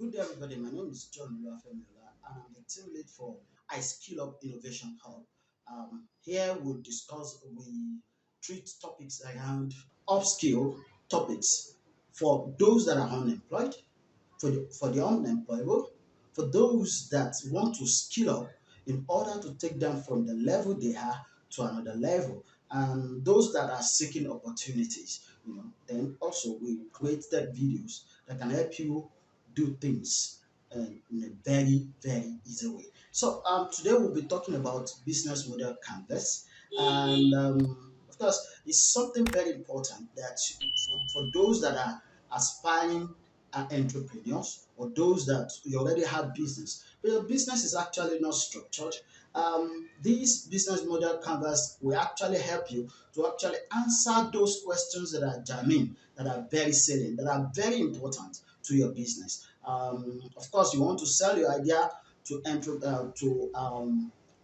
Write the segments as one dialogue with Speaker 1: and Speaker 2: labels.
Speaker 1: Good day, everybody. My name is John Oluwafemi Olla, and I'm the team lead for iSkillup Innovation Hub. Here we treat topics around upskill topics for those that are unemployed, for the unemployable, for those that want to skill up in order to take them from the level they are to another level, and those that are seeking opportunities. Then also we created videos that can help you do things in a very easy way. So today we'll be talking about business model canvas, and of course it's something very important that for those that are aspiring entrepreneurs, or those that you already have business, but your business is actually not structured. This business model canvas will actually help you to actually answer those questions that are germane, that are very salient, that are very important to your business. Of course, you want to sell your idea to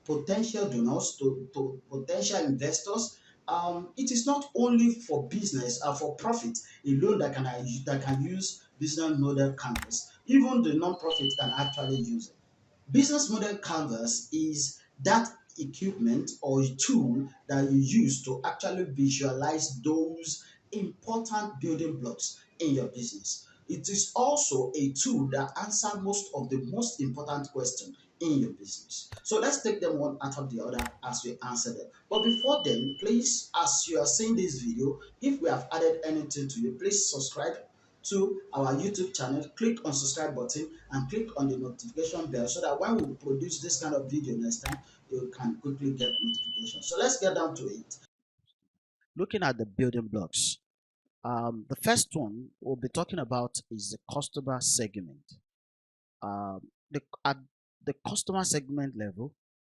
Speaker 1: potential donors, to potential investors. It is not only for business or for profit alone that can use business model canvas. Even the non-profit can actually use it. Business model canvas is that equipment or tool that you use to actually visualize those important building blocks in your business. It is also a tool that answers most of the most important questions in your business. So let's take them one after the other as we answer them. But before then, please, as you are seeing this video, if we have added anything to you, please subscribe to our YouTube channel, click on subscribe button and click on the notification bell so that when we produce this kind of video next time, you can quickly get notification. So let's get down to it.
Speaker 2: Looking at the building blocks, the first one we'll be talking about is the customer segment. At the customer segment level,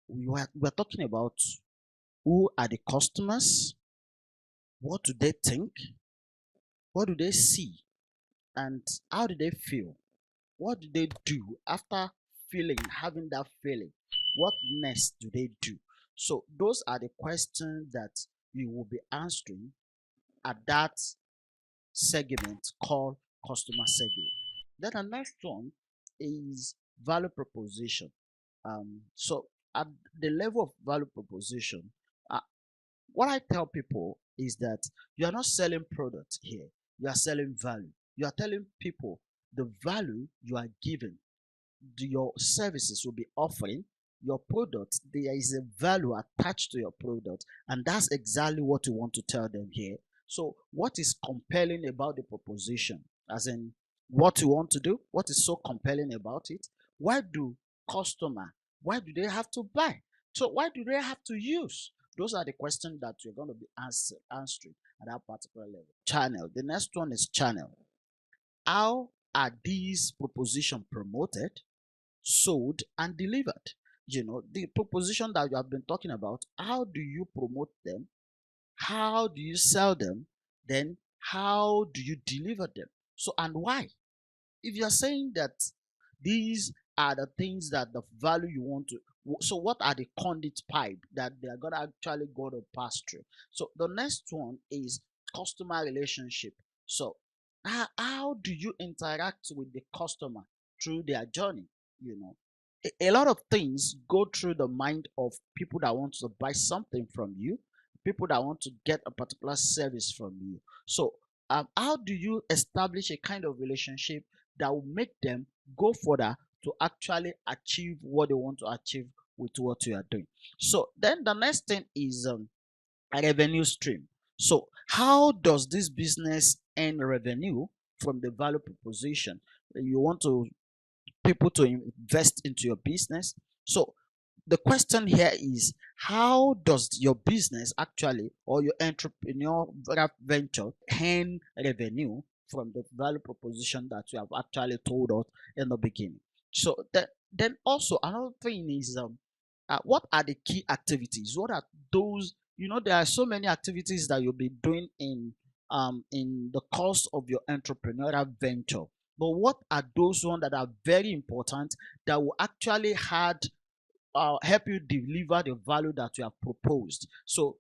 Speaker 2: we're talking about who are the customers, what do they think, what do they see, and how do they feel? What do they do after having that feeling? What next do they do? So those are the questions that we will be answering at that segment called customer segment. Then the next one is value proposition. So at the level of value proposition, uh, what I tell people is that you are not selling product here, you are selling value. You are telling people the value you are giving, your services will be offering, your product, there is a value attached to your product, and that's exactly what you want to tell them here. So what is compelling about the proposition, as in what you want to do, what is so compelling about it? Why do customer, why do they have to buy? So why do they have to use? Those are the questions that you're going to be answering at that particular level. Channel, the next one is channel. How are these proposition promoted, sold, and delivered? The proposition that you have been talking about, how do you promote them? How do you sell them? Then how do you deliver them? So, and why? If you're saying that these are the things that the value you want to, so what are the conduit pipe that they are gonna actually go to pass through? So the next one is customer relationship. So how do you interact with the customer through their journey? you know a lot of things go through the mind of people that want to buy something from you, people that want to get a particular service from you. So how do you establish a kind of relationship that will make them go further to actually achieve what they want to achieve with what you are doing? So then the next thing is a revenue stream. So how does this business earn revenue from the value proposition? You want to people to invest into your business. So the question here is, how does your business actually, or your entrepreneurial venture, earn revenue from the value proposition that you have actually told us in the beginning? So then also another thing is, what are the key activities? What are those? There are so many activities that you'll be doing in the course of your entrepreneurial venture. But what are those ones that are very important that will actually help you deliver the value that you have proposed? So,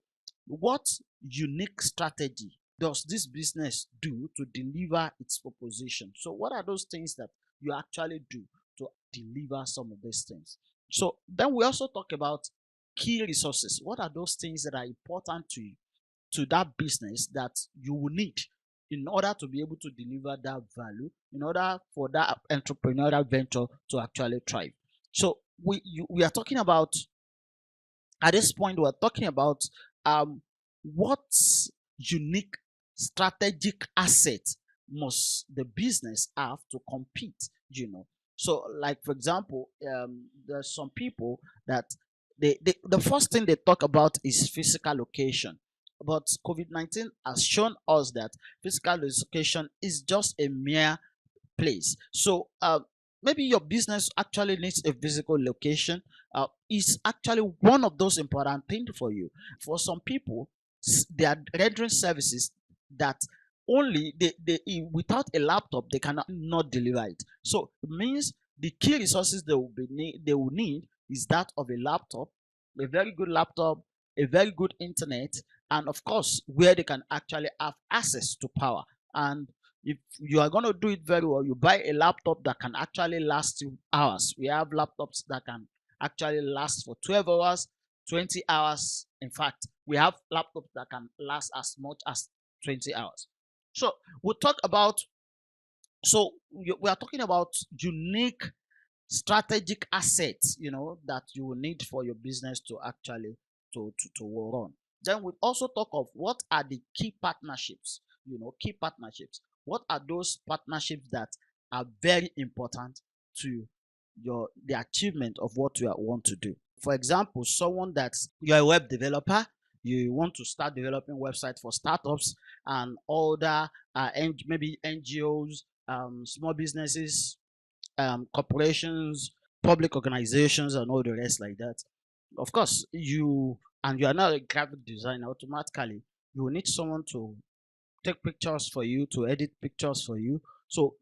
Speaker 2: what unique strategy does this business do to deliver its proposition? So, what are those things that you actually do to deliver some of these things. So then we also talk about key resources. What are those things that are important to you, to that business, that you will need in order to be able to deliver that value, in order for that entrepreneurial venture to actually thrive? So we are talking about, at this point, we're talking about what unique strategic asset must the business have to compete, so like for example, there's some people that the first thing they talk about is physical location, but COVID-19 has shown us that physical location is just a mere place. So maybe your business actually needs a physical location. Is actually one of those important things for you. For some people, they are rendering services that only without a laptop they cannot not deliver it. So it means the key resources they will need is that of a laptop, a very good laptop, a very good internet, and of course where they can actually have access to power. And if you are going to do it very well, you buy a laptop that can actually last you hours. We have laptops that can actually last for 12 hours, 20 hours. In fact, we have laptops that can last as much as 20 hours. So we'll talk about, so we are talking about unique strategic assets, that you will need for your business to actually to run. Then we also talk of what are the key partnerships, key partnerships. What are those partnerships that are very important to the achievement of what you want to do? For example, someone that's you're a web developer, you want to start developing websites for startups and other maybe NGOs, small businesses, corporations, public organizations, and all the rest like that. Of course, you are not a graphic designer. Automatically, you will need someone to take pictures for you, to edit pictures for you. So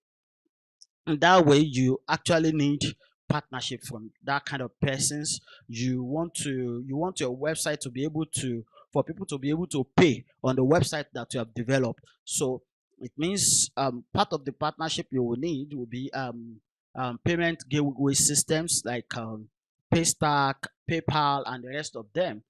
Speaker 2: in that way, you actually need partnership from that kind of persons. You want your website to be able to, for people to be able to pay on the website that you have developed. So it means part of the partnership you will need will be payment gateway systems like Paystack, PayPal, and the rest of them.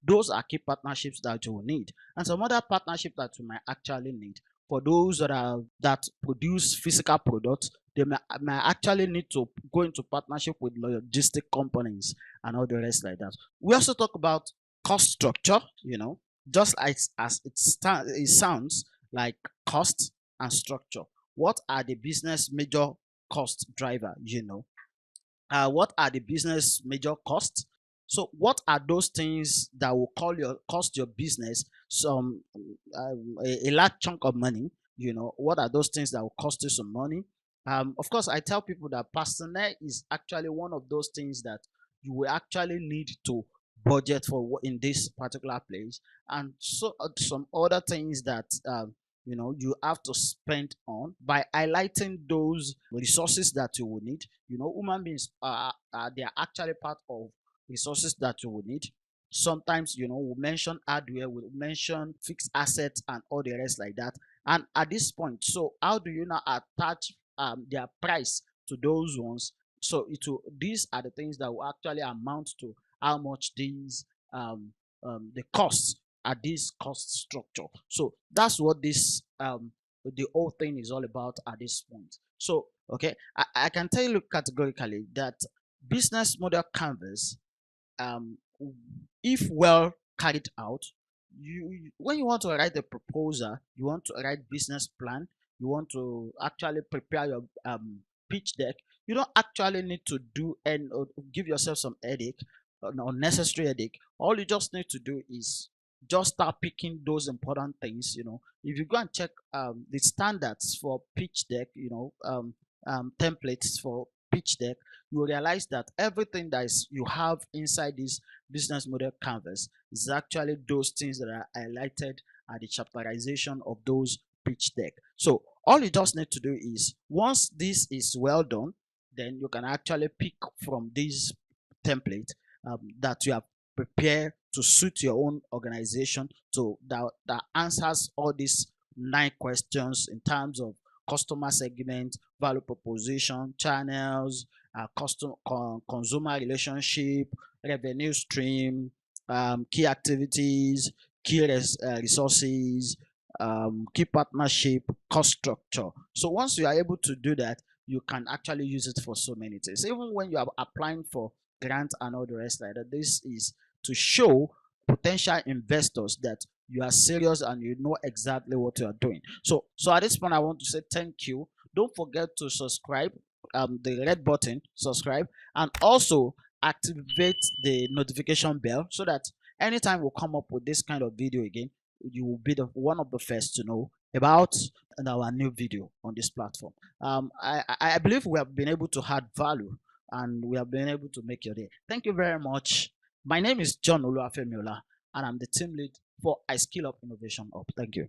Speaker 2: Those are key partnerships that you will need, and some other partnership that you might actually need for those that produce physical products. They may actually need to go into partnership with logistic companies and all the rest like that. We also talk about cost structure, just as it sounds like cost and structure. What are the business major cost driver? What are the business major costs? So what are those things that will cost your business some a large chunk of money? What are those things that will cost you some money? Of course, I tell people that personnel is actually one of those things that you will actually need to budget for in this particular place, and so some other things that you have to spend on by highlighting those resources that you will need. Human beings they are actually part of resources that you will need. Sometimes we mention hardware, we mention fixed assets and all the rest like that. And at this point, so how do you now attach their price to those ones? So these are the things that will actually amount to how much the costs at this cost structure. So that's what this the whole thing is all about at this point. So okay, I can tell you categorically that business model canvas, um, if well carried out, when you want to write a proposal, you want to write business plan, you want to actually prepare your pitch deck, you don't actually need to do and give yourself some headache, unnecessary headache. All you just need to do is just start picking those important things. If you go and check the standards for pitch deck, templates for pitch deck, you will realize that everything that you have inside this business model canvas is actually those things that are highlighted at the chapterization of those pitch deck. So all you just need to do is, once this is well done, then you can actually pick from this template that you have prepared to suit your own organization, that answers all these 9 questions in terms of customer segment, value proposition, channels, consumer relationship, revenue stream, key activities, key resources, key partnership, cost structure. So once you are able to do that, you can actually use it for so many things. Even when you are applying for grants and all the rest like that, this is to show potential investors that you are serious and you know exactly what you are doing. So at this point, I want to say thank you. Don't forget to subscribe, the red button, subscribe, and also activate the notification bell so that anytime we come up with this kind of video again, you will be the one of the first to know about our new video on this platform. I believe we have been able to add value and we have been able to make your day. Thank you very much. My name is John Oluwafemi Olla, and I'm the team lead for iSkillup Innovation Hub. Thank you.